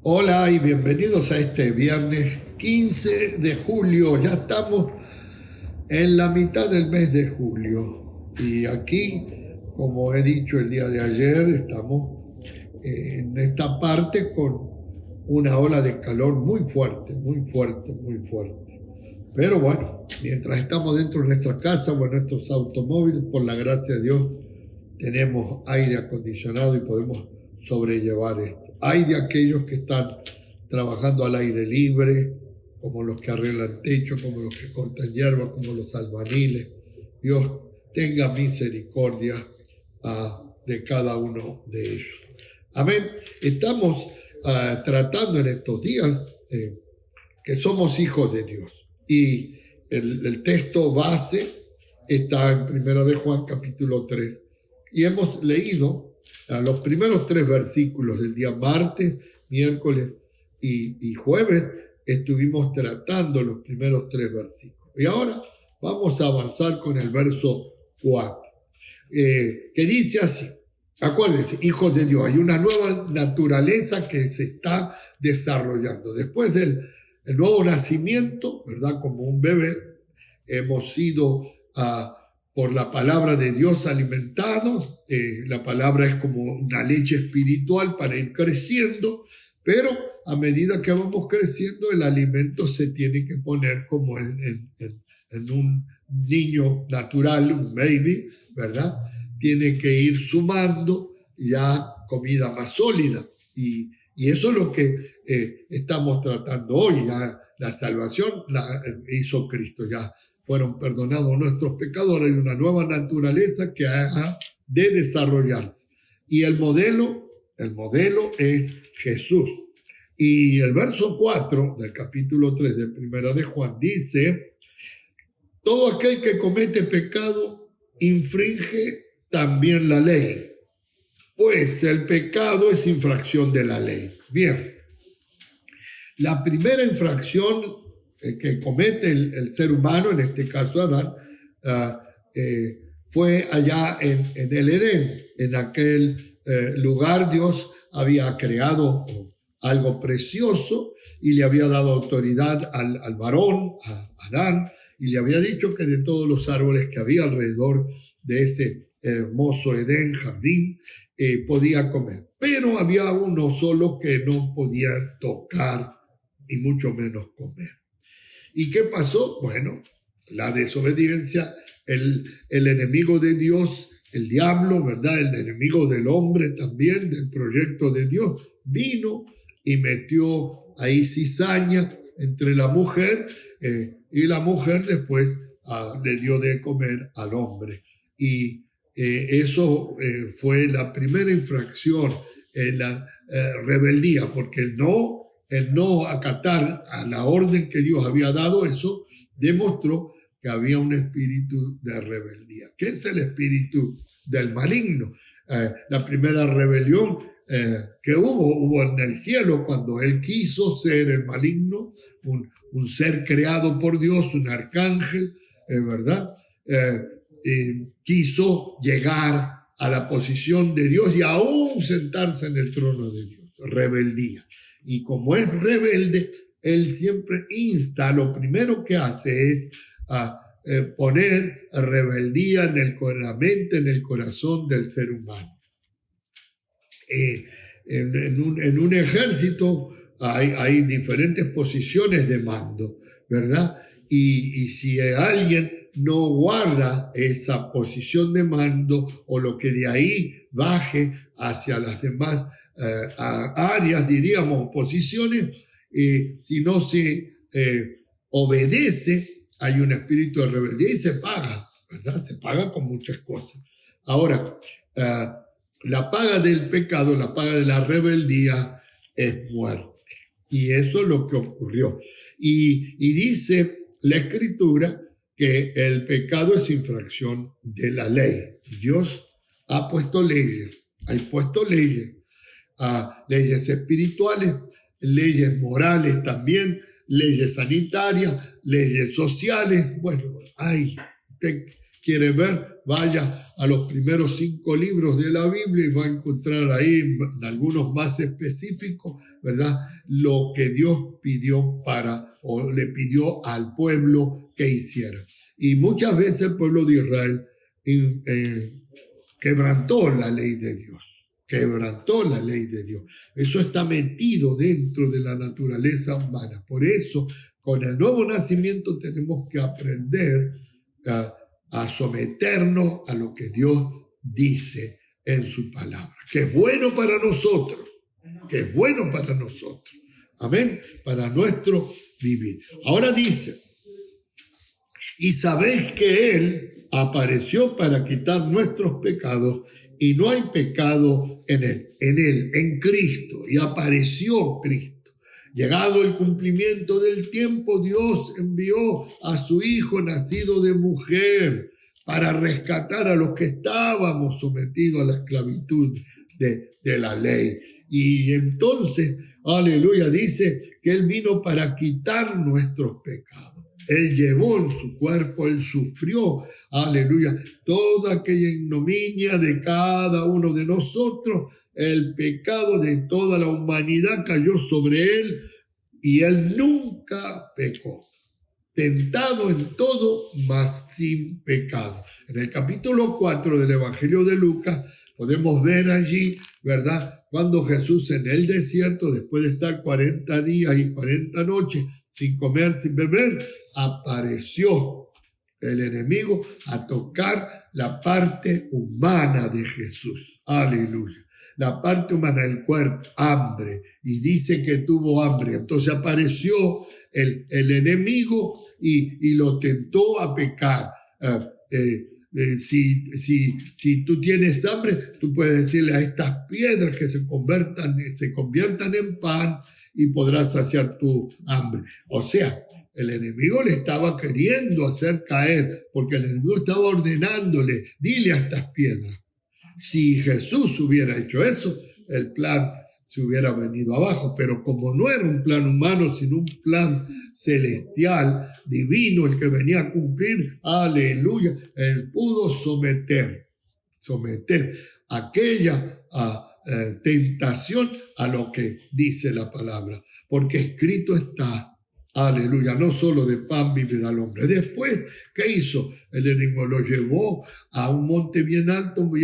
Hola y bienvenidos a este viernes 15 de julio. Ya estamos en la mitad del mes de julio. Y aquí, como he dicho el día de ayer, estamos en esta parte con una ola de calor muy fuerte, muy fuerte, muy fuerte. Pero bueno, mientras estamos dentro de nuestra casa o en nuestros automóviles, por la gracia de Dios, tenemos aire acondicionado y podemos sobrellevar esto. Hay de aquellos que están trabajando al aire libre, como los que arreglan techo, como los que cortan hierba, como los albañiles. Dios tenga misericordia de cada uno de ellos. Amén. Estamos tratando en estos días que somos hijos de Dios. Y el texto base está en 1 de Juan capítulo 3. Y hemos leído los primeros 3 versículos del día martes, miércoles y jueves. Estuvimos tratando los primeros 3 versículos. Y ahora vamos a avanzar con el verso 4, que dice así. Acuérdense, hijos de Dios, hay una nueva naturaleza que se está desarrollando. Después del nuevo nacimiento, ¿verdad? Como un bebé, hemos sido por la palabra de Dios alimentados. La palabra es como una leche espiritual para ir creciendo, pero a medida que vamos creciendo, el alimento se tiene que poner como en un niño natural, un baby, ¿verdad? Tiene que ir sumando ya comida más sólida. Y eso es lo que estamos tratando hoy. Ya la salvación la hizo Cristo. Ya fueron perdonados nuestros pecados. Ahora hay una nueva naturaleza que ha de desarrollarse. Y el modelo es Jesús. Y el verso 4 del capítulo 3 de 1 de Juan dice: todo aquel que comete pecado infringe también la ley, pues el pecado es infracción de la ley. Bien, la primera infracción que comete el ser humano, en este caso Adán, fue allá en el Edén. En aquel lugar Dios había creado algo precioso y le había dado autoridad al varón, a Adán, y le había dicho que de todos los árboles que había alrededor de ese hermoso Edén, jardín, podía comer. Pero había uno solo que no podía tocar, ni mucho menos comer. ¿Y qué pasó? Bueno, la desobediencia, el enemigo de Dios, el diablo, ¿verdad? El enemigo del hombre también, del proyecto de Dios, vino y metió ahí cizaña entre la mujer, y la mujer después le dio de comer al hombre. Y eso fue la primera infracción, la rebeldía, porque el no acatar a la orden que Dios había dado, eso demostró que había un espíritu de rebeldía. ¿Qué es el espíritu del maligno? La primera rebelión que hubo en el cielo cuando él quiso ser el maligno, un ser creado por Dios, un arcángel, ¿verdad? Quiso llegar a la posición de Dios y aún sentarse en el trono de Dios. Rebeldía. Y como es rebelde, él siempre insta, lo primero que hace es poner rebeldía la mente, en el corazón del ser humano. En un ejército hay diferentes posiciones de mando, ¿verdad? Y si alguien no guarda esa posición de mando o lo que de ahí baje hacia las demás áreas, diríamos, posiciones, si no se obedece, hay un espíritu de rebeldía y se paga, ¿verdad? Se paga con muchas cosas. Ahora, la paga del pecado, la paga de la rebeldía es muerte. Y eso es lo que ocurrió. Y dice la Escritura que el pecado es infracción de la ley. Dios ha puesto leyes, leyes espirituales, leyes morales también, leyes sanitarias, leyes sociales. Bueno, hay quiere ver, vaya a los primeros 5 libros de la Biblia y va a encontrar ahí, en algunos más específicos, ¿verdad?, lo que Dios pidió o le pidió al pueblo que hiciera. Y muchas veces el pueblo de Israel quebrantó la ley de Dios. Quebrantó la ley de Dios. Eso está metido dentro de la naturaleza humana. Por eso, con el nuevo nacimiento tenemos que aprender a someternos a lo que Dios dice en su palabra, que es bueno para nosotros, que es bueno para nosotros. Amén, para nuestro vivir. Ahora dice, y sabéis que Él apareció para quitar nuestros pecados y no hay pecado en Él, en Cristo, y apareció Cristo. Llegado el cumplimiento del tiempo, Dios envió a su Hijo nacido de mujer para rescatar a los que estábamos sometidos a la esclavitud de la ley. Y entonces, aleluya, dice que Él vino para quitar nuestros pecados. Él llevó en su cuerpo, Él sufrió, aleluya, toda aquella ignominia de cada uno de nosotros. El pecado de toda la humanidad cayó sobre Él y Él nunca pecó. Tentado en todo, mas sin pecado. En el capítulo 4 del Evangelio de Lucas podemos ver allí, ¿verdad?, cuando Jesús en el desierto, después de estar 40 días y 40 noches sin comer, sin beber, apareció el enemigo a tocar la parte humana de Jesús. Aleluya. La parte humana del cuerpo, hambre. Y dice que tuvo hambre. Entonces apareció el enemigo y lo tentó a pecar. Si tú tienes hambre, tú puedes decirle a estas piedras que se conviertan en pan y podrás saciar tu hambre. O sea, el enemigo le estaba queriendo hacer caer, porque el enemigo estaba ordenándole, dile a estas piedras. Si Jesús hubiera hecho eso, el plan se hubiera venido abajo, pero como no era un plan humano, sino un plan celestial, divino, el que venía a cumplir, aleluya, Él pudo someter aquella tentación a lo que dice la palabra, porque escrito está, aleluya, no solo de pan vivirá el hombre. Después, ¿qué hizo? El enemigo lo llevó a un monte bien alto, y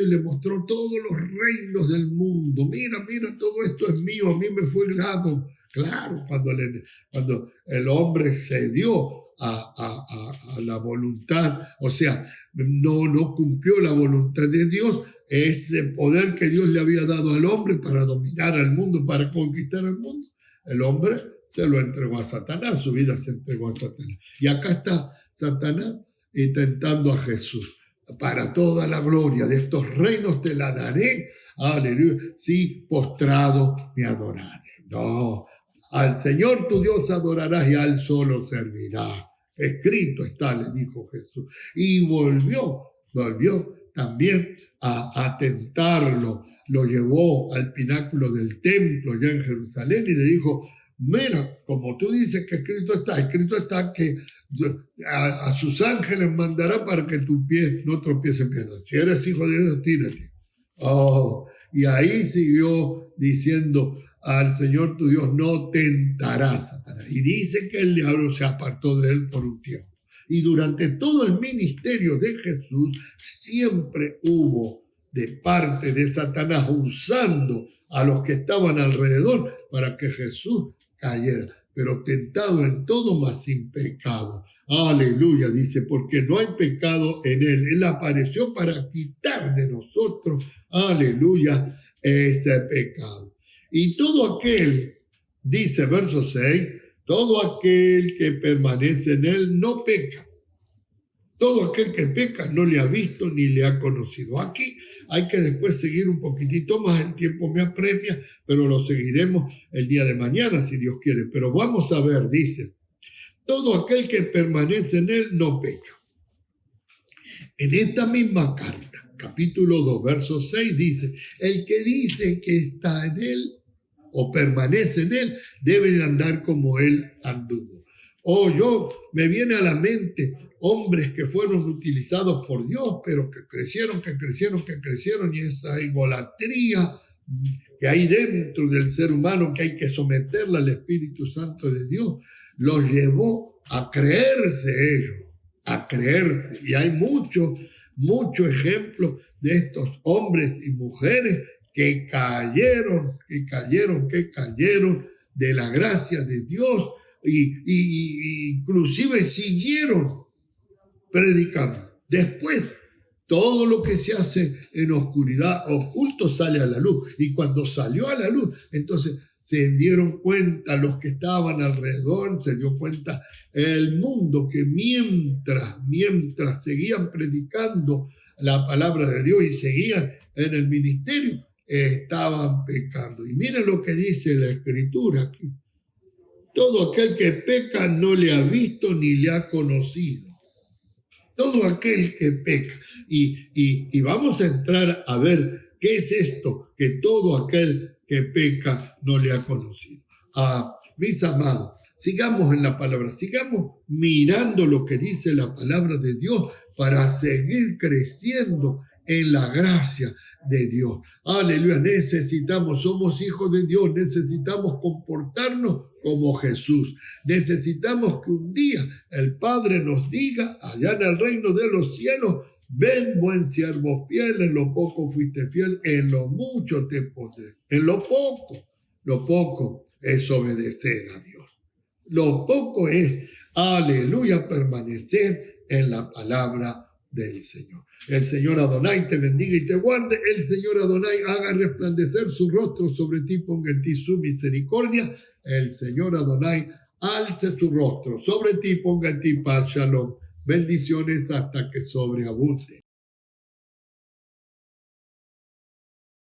le mostró todos los reinos del mundo. Mira, todo esto es mío, a mí me fue dado. Claro, cuando el hombre cedió a la voluntad, o sea, no cumplió la voluntad de Dios, ese poder que Dios le había dado al hombre para dominar al mundo, para conquistar al mundo, el hombre se lo entregó a Satanás, su vida se entregó a Satanás. Y acá está Satanás tentando a Jesús. Para toda la gloria de estos reinos te la daré, aleluya, si postrado me adoraré. No, al Señor tu Dios adorarás y a Él solo servirás. Escrito está, le dijo Jesús. Y volvió también a tentarlo. Lo llevó al pináculo del templo ya en Jerusalén y le dijo, mira, como tú dices que escrito está que a sus ángeles mandará para que tu pie no tropiece en piedra. Si eres hijo de Dios, tírate. Y ahí siguió diciendo al Señor tu Dios, no tentarás, Satanás. Y dice que el diablo se apartó de él por un tiempo. Y durante todo el ministerio de Jesús siempre hubo de parte de Satanás usando a los que estaban alrededor para que Jesús cayera, pero tentado en todo, mas sin pecado. Aleluya, dice, porque no hay pecado en Él. Él apareció para quitar de nosotros, aleluya, ese pecado. Y todo aquel, dice verso 6, todo aquel que permanece en Él no peca. Todo aquel que peca no le ha visto ni le ha conocido. Aquí hay que después seguir un poquitito más, el tiempo me apremia, pero lo seguiremos el día de mañana si Dios quiere. Pero vamos a ver, dice, todo aquel que permanece en Él no peca. En esta misma carta, capítulo 2, verso 6, dice, el que dice que está en Él o permanece en Él, debe de andar como Él anduvo. Yo me viene a la mente hombres que fueron utilizados por Dios, pero que crecieron, y esa idolatría que hay dentro del ser humano, que hay que someterla al Espíritu Santo de Dios, los llevó a creerse ellos, a creerse. Y hay muchos ejemplos de estos hombres y mujeres que cayeron de la gracia de Dios y inclusive siguieron predicando. Después, todo lo que se hace en oscuridad, oculto, sale a la luz. Y cuando salió a la luz, entonces se dieron cuenta los que estaban alrededor, se dio cuenta el mundo que mientras seguían predicando la palabra de Dios y seguían en el ministerio, estaban pecando. Y miren lo que dice la Escritura aquí. Todo aquel que peca no le ha visto ni le ha conocido. Todo aquel que peca. Y vamos a entrar a ver qué es esto, que todo aquel que peca no le ha conocido. Mis amados, sigamos en la palabra, sigamos mirando lo que dice la palabra de Dios para seguir creciendo en la gracia de Dios. Aleluya, somos hijos de Dios, necesitamos comportarnos como Jesús. Necesitamos que un día el Padre nos diga allá en el reino de los cielos: ven, buen siervo fiel, en lo poco fuiste fiel, en lo mucho te pondré. En lo poco es obedecer a Dios. Lo poco es, aleluya, permanecer en la palabra del Señor. El Señor Adonai te bendiga y te guarde. El Señor Adonai haga resplandecer su rostro sobre ti, ponga en ti su misericordia. El Señor Adonai alce su rostro sobre ti, ponga en ti paz, shalom. Bendiciones hasta que sobreabunde.